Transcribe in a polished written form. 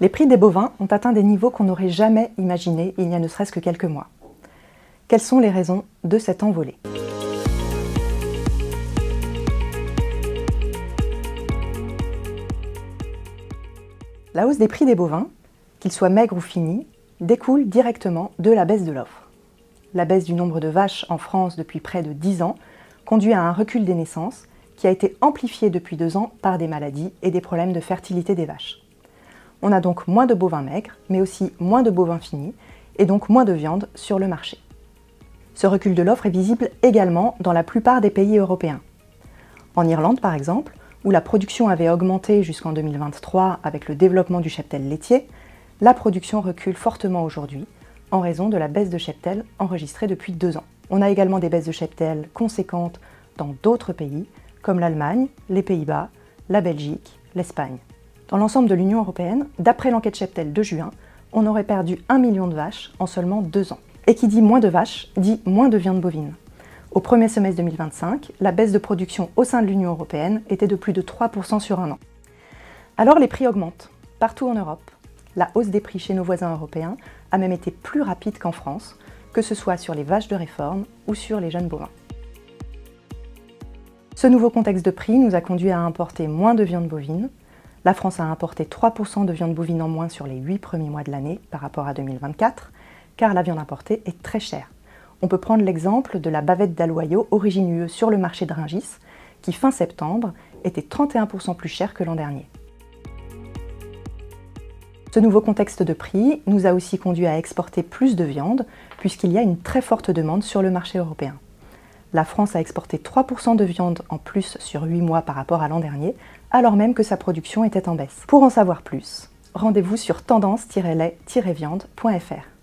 Les prix des bovins ont atteint des niveaux qu'on n'aurait jamais imaginés il y a ne serait-ce que quelques mois. Quelles sont les raisons de cette envolée ? La hausse des prix des bovins, qu'ils soient maigres ou finis, découle directement de la baisse de l'offre. La baisse du nombre de vaches en France depuis près de 10 ans conduit à un recul des naissances qui a été amplifié depuis 2 ans par des maladies et des problèmes de fertilité des vaches. On a donc moins de bovins maigres, mais aussi moins de bovins finis, et donc moins de viande sur le marché. Ce recul de l'offre est visible également dans la plupart des pays européens. En Irlande, par exemple, où la production avait augmenté jusqu'en 2023 avec le développement du cheptel laitier, la production recule fortement aujourd'hui, en raison de la baisse de cheptel enregistrée depuis 2 ans. On a également des baisses de cheptel conséquentes dans d'autres pays, comme l'Allemagne, les Pays-Bas, la Belgique, l'Espagne. Dans l'ensemble de l'Union européenne, d'après l'enquête cheptel de juin, on aurait perdu 1 million de vaches en seulement 2 ans. Et qui dit moins de vaches, dit moins de viande bovine. Au premier semestre 2025, la baisse de production au sein de l'Union européenne était de plus de 3% sur un an. Alors les prix augmentent, partout en Europe. La hausse des prix chez nos voisins européens a même été plus rapide qu'en France, que ce soit sur les vaches de réforme ou sur les jeunes bovins. Ce nouveau contexte de prix nous a conduit à importer moins de viande bovine. La France a importé 3% de viande bovine en moins sur les 8 premiers mois de l'année par rapport à 2024, car la viande importée est très chère. On peut prendre l'exemple de la bavette d'Aloyau, origine UE sur le marché de Rungis, qui fin septembre était 31% plus chère que l'an dernier. Ce nouveau contexte de prix nous a aussi conduit à exporter plus de viande, puisqu'il y a une très forte demande sur le marché européen. La France a exporté 3% de viande en plus sur 8 mois par rapport à l'an dernier, alors même que sa production était en baisse. Pour en savoir plus, rendez-vous sur tendance-lait-viande.fr.